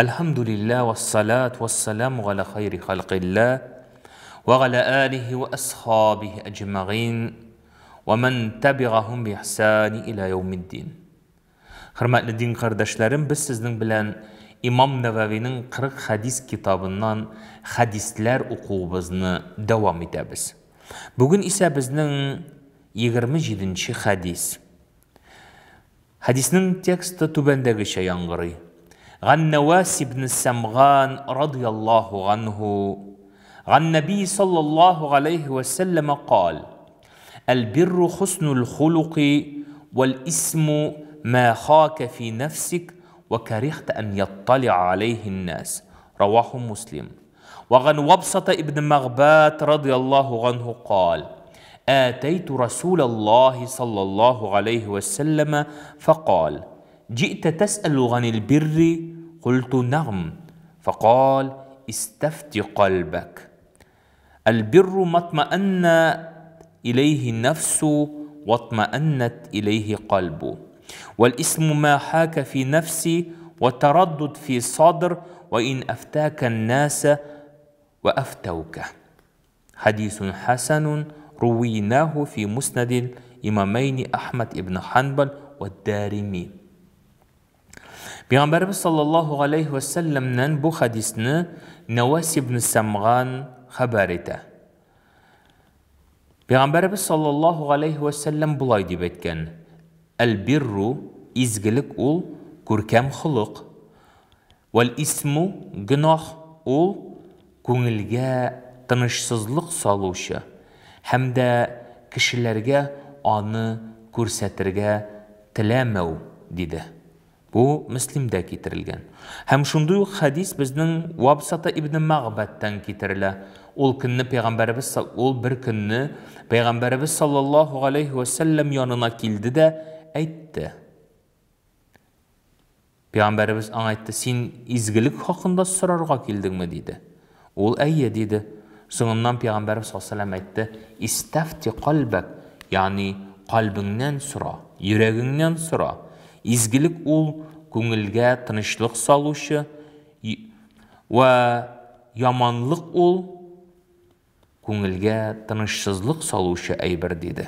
Elhamdülillah ve salatu ve selamu ala hayri halqillah ve ala alihi ve ashabihi ecma'in ve men tabi'ahum bi ihsani ila yevmiddin. Hürmetli din kardeşlerim, biz sizin bilen İmam Nevevi'nin 40 hadis kitabından hadisler okuğumuzni devam ederiz. Bugün ise bizning 27. hadis. Hadisning teksti tubandagi yangırı. Gan Nawas ibn Samghan radıyallahu anhu Gan Nebi sallallahu aleyhi ve sellem قال البر حسن الخلق والاسم ما خاك في نفسك وكرهت أن يطلع عليه الناس رواه مسلم. وعن وبصة ابن مغبات رضي الله عنه قال آتيت رسول الله صلى الله عليه وسلم فقال جئت تسأل عن البر قلت نعم فقال استفت قلبك البر ما اطمأن إليه النفس واطمأنت إليه قلبه والاسم ما حاك في نفسي وتردد في صدر وإن أفتاك الناس وأفتوك. حديث حسن رويناه في مسند الإمامين أحمد بن حنبل والدارمي. Peygamberimiz sallallahu aleyhi ve sellem'den bu hadisini Nawas ibn Samghan haber ete. Peygamberimiz sallallahu aleyhi ve sellem bulay deb etken. El-birru izgilik ul görkem hılık. Vel-ismu günah ul көңілге тынышсызлық салушы. Hem de kişilerge anı көрсәтергә тіләмәу dedi. Bu Müslim'de getirilgen. Hem şunday hadis bizning Vabsata ibn Mağbat'tan getirilä. Ol günni Peygamberimiz bir günni Peygamberimiz sallallahu aleyhi ve sellem yanına kildi de aytdı. Peygamberimiz ana aytdı, sen izgilik hakkında sorarga kildingmi dedi. Ol ayye dedi. Soňundan Peygamberimiz sallallahu aleyhi ve sellem aytdı, istafti qalbak, yani kalbinden sora, yüreginden sora. İzgilik ul көңілге тынычлык салушы ve yamanlık ul көңілге тынышсызлык салушы әйбер dedi.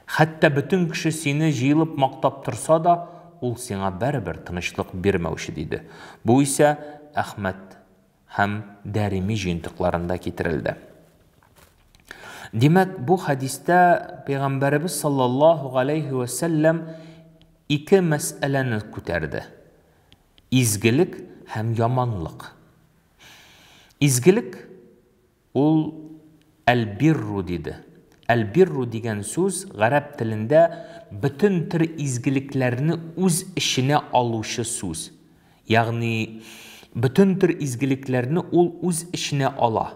Hatta bütün kişi seni jıyılıp maqtap tursa da ul sana baribir tınışlık bermewşi dedi. Bu ise Ahmet hem Darimi jyntyklarında getirildi. Demek bu hadiste Peygamberimiz sallallahu aleyhi ve sellem iki meseleni küterdi. İzgilik hem yamanlık. İzgilik ol el-birru dedi. El-birru degen söz Arap tilinde bütün tür izgiliklerini öz işine aluşu söz. Yani bütün tür izgiliklerini ol öz işine ala.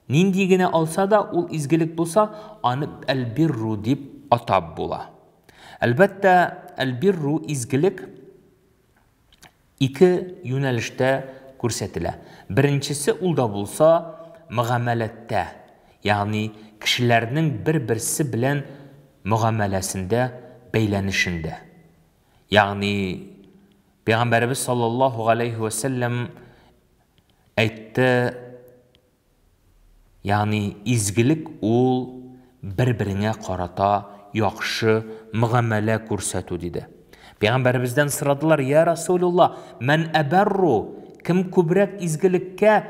Nindigine alsa da ol izgilik bulsa anı el-birru deyip atab bula. Elbette el-birru izgilik iki yönelişte көрсәтелә. Birincisi ulda bulsa muamelette, yani kişilerinin bir-birisi bilen muamelesinde, beylenişinde. Yani Peygamberimiz sallallahu aleyhi ve sellem aytdı, yani izgilik ul bir-birine qarata yaxşı muamele көрсәтү dedi. Peygamberimizden sıradılar, ya Resulullah, men eberru, kim kübrek izgilikке,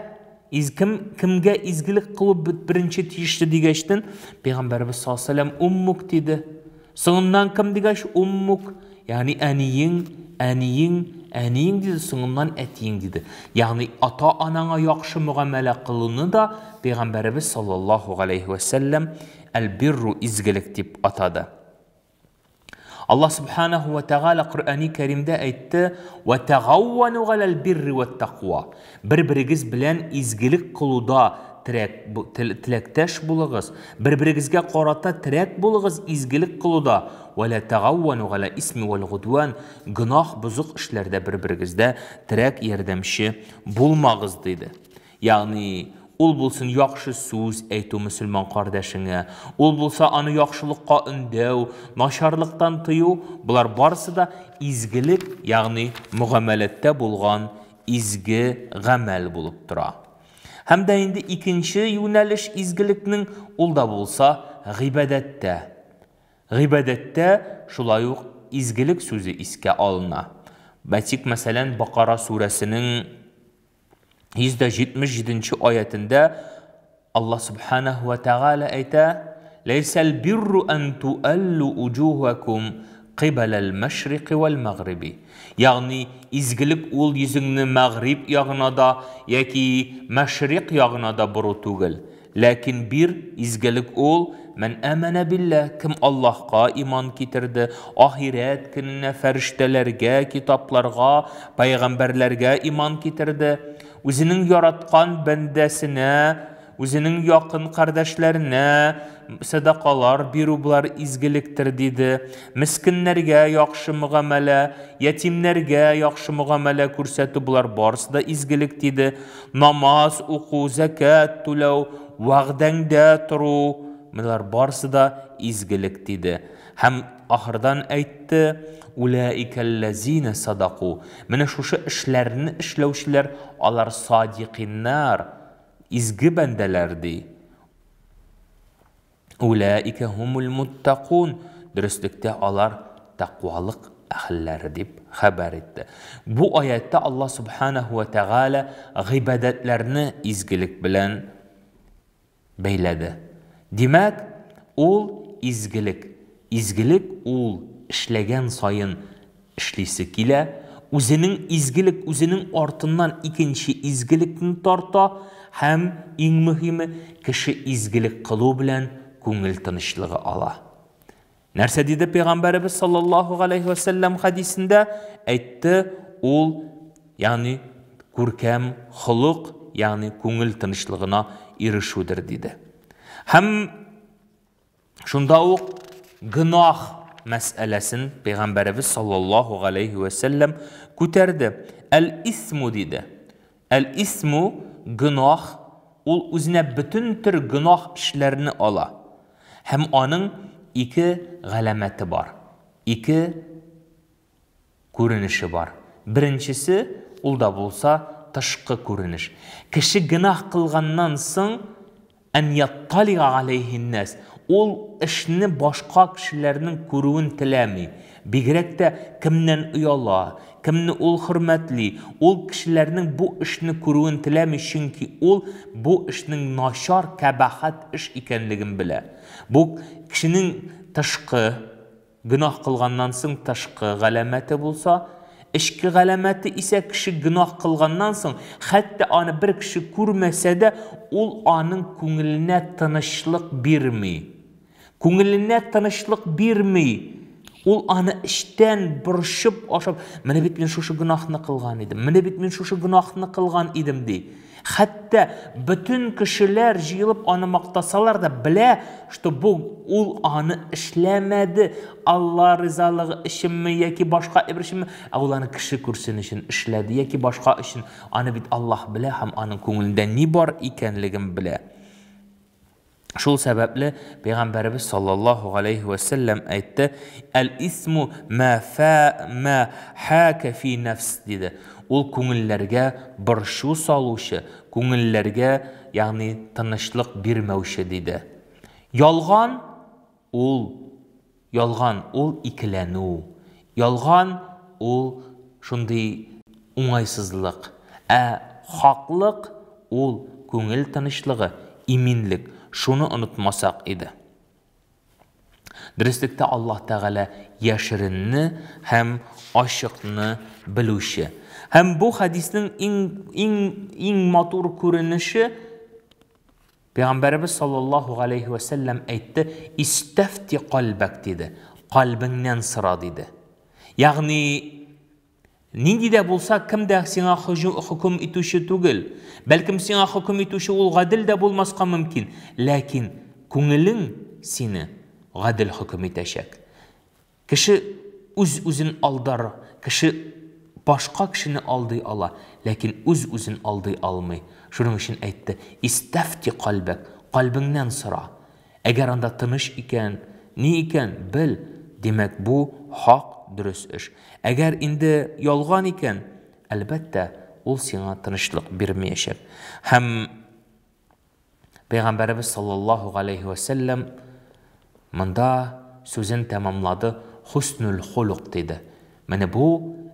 kimge izgilik kılıp birinci tiyişti digeçtin? Peygamberimiz sallallahu aleyhi ve sellem ummuk dedi. Sonundan kim digeç? Ummuk. Yani eniyin dedi, sonundan etiyin dedi. Yani ata anana yaxşı muamele kılını da Peygamberimiz sallallahu aleyhi ve sellem el-birru izgilik deyip atadı. Allah subhanahu ve teala Kur'an-ı Kerim'de aytdı ve tegavvanu alel birri ve taqwa. Bir-birigiz bilen izgilik kılıda tilekteş buluguz. Bir-birigizge qarata tirek buluguz izgilik kılıda. Ve la tegavvanu ala ismi vel gudwan. Günah buzuk işlerde bir-birigizde tirek yerdemşi bulmağız dedi. Yani ol bulsun yaxşı söz aytu Müslüman kardeşine, ol bulsa anı yaxşılıkka ündeu, naşarlıktan tıyu, bular barısı da izgilik, yani muamelette bulgan izgi гамәл булып тора. Һәм дә инде икенче юнәлеш изгелекнең ул да булса гыйбадәттә. Гыйбадәттә шулай ук изгелек сүзе искә алына. Бәтик мәсәлән Бакара сүрәсенең 177 аятында Allah subhanahu wa ta'ala әйтә: "Ләйсәл бирру ан туаллу уҗухакум кибалал машриқи вал магриби." Ягъни изгелек ул йөзеңне магриб ягына да яки машриқ ягына да буру түгел. Ләкин бир изгелек ул мен амана билла, кем Аллаһка иман китерде, ахирет көненә, фәрештәләргә, китапларга, пайгамбәрләргә иман китерде, үзенең яраткан бәндәсенә, үзенең якын кардәшләренә садакалар бирү булар изгелектер диде. Мискиннәргә яхшы мугамәлә, ятимнәргә яхшы мугамәлә күрсәтү булар барысы да изгелек диде. Намаз уку, закат түләү, вәгъдәңдә тору, Милар барысы да изгелек диде. Һәм ахырдан әйтте: "Улаикаллазина садаку." Менә шушы эшләрне эшләүчеләр алар садиқиннар, изге бәндәләр ди. Улаика хумул муттакун. Дөрестлектә алар тақвалык әһелләре дип хәбәр итте. Бу аятта Аллаһ субханаһу ва тааля гыйбадәтләрне изгелек белән бәйләде. Димәк, ул изгелек. Изгелек ул эшләгән сайын эшлисе килә. Үзенең изгелек үзенең артыннан икенче изгелекне тарта һәм иң мөһиме кеше изгелек кылу белән күңел тынычлыгы ала. Нәрсә диде Пәйгамбәрбез саллаллаһу алейхи ва саллям хадисендә? Әйтте, ул ягъни күркәм хулук, ягъни күңел тынычлыгына ирешүдер диде. Һәм шунда ук гынах мәсьәләсен Пәйгамбәрбез саллаллаһу алейхи ва саллям күтәрде. Әл-исму диде. Әл-исму гынах, ул үзенә бөтен төр гынах эшләрне ала. Һәм аның ике галәмәте бар. Ике күренеше бар. Беренчесе ул да булса тышкы күренеш. Кеше гынах кылганнан соң ән ятталига алейһин-нас. Ул эшне башка кешеләрнең күрүен теләми. Бигрәк тә кемнән уяла, кемне ул хөрмәтли, ул кешеләрнең бу эшне күрүен теләми, чөнки ул бу эшнең начар, кабахат эш икәнлеген белә. Бу кешенең тышкы гынах кылганнан соң тышкы галәмәте булса, эшке галәмәте исә кеше гынах кылганнан соң, хәтта аны бер кеше күрмәсә дә, ул аның күңеленә тынычлык бирми. Күңеленә тынычлык бирми. Ул аны эштән борчып ашап, менә бит мин шушы гынахны кылган идем, менә бит мин шушы гынахны кылган идем ди. Хәтта бөтен кешеләр җыелып аны мактасалар да белә, что бу ул аны эшләмәде, Алла ризалыгы өченме яки башка бер өченме, ул аны кеше күрсен өчен эшләде яки башка өчен. Аны бит Аллаһ белә һәм аның күңелендә ни бар икәнлеген белә. Шул сәбәпле Пәйгамбәрбез саллаллаһу алейхи ва саллям әйтте: "Әл-исму ма хака фи нафс" диде. Ул күңелләргә борчу салучы, күңелләргә, ягъни тынычлык бирмәүче диде. Ялган ул икеләнү. Ялган ул шундый уңайсызлык. Хаклык ул күңел тынычлыгы, иминлек. Шуны онытмасак иде. Дөрестлектә Аллаһ Тәгалә яшеренне һәм ачыкны белүче. Һәм бу хадиснең иң матур күренеше Пәйгамбәрбез саллаллаһу алейхи ва саллям әйтте: "Истафти калбак" диде. Калбыңнан сора диде. Ягъни нинди дә булса, кем дә сиңа хөкем итүче түгел. Бәлкем сиңа хөкем итүче ул гадел дә булмаска мөмкин. Ләкин күңелең сине гадел хөкем итәчәк. Кеше үз-үзен алдар, кеше башка кешене алдый ала, ләкин үз-үзен алдый алмый. Шуның өчен әйтте: "Истафти калбак", калбыңнан сора. Әгәр анда тыныч икән, ни икән бел, демәк бу хак, дөрес эш. Әгәр инде ялган икән, әлбәттә, ул сиңа тынычлык бирмәячәк. Һәм Пәйгамбәрбез саллаллаһу алейхи ва саллям монда сүзен тәмамлады, хуснул хулук диде. Менә бу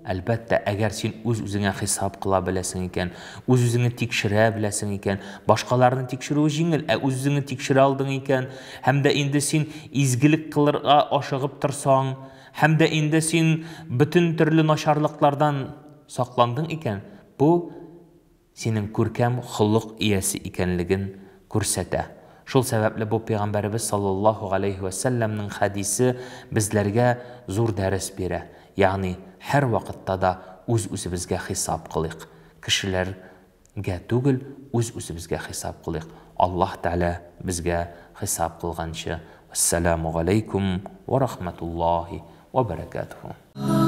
әлбәттә, әгәр син үз-үзеңә хисап кыла беләсең икән, үз-үзеңне тикшерә беләсең икән, башкаларны тикшерү җиңел, үз-үзеңне тикшерә алдың икән, һәм дә инде син изгелек кылырга ашыгып торсаң, һәм дә инде син бүтән төрле начарлыклардан сакландың икән, бу синең күркәм хулук иясе икәнлеген күрсәтә. Шул сәбәпле бу Пәйгамбәрбез саллаллаһу алейхи ва саллямның хадисе безләргә зур дәрес бирә. Ягъни һәр вакытта да үз-үзебезгә хисап кылыйк. Кешеләргә түгел, үз-үзебезгә хисап кылыйк. Аллаһ Тәгалә безгә хисап кылганчы. Ассаламу алейкум ва рахматуллаһи ва баракатуху.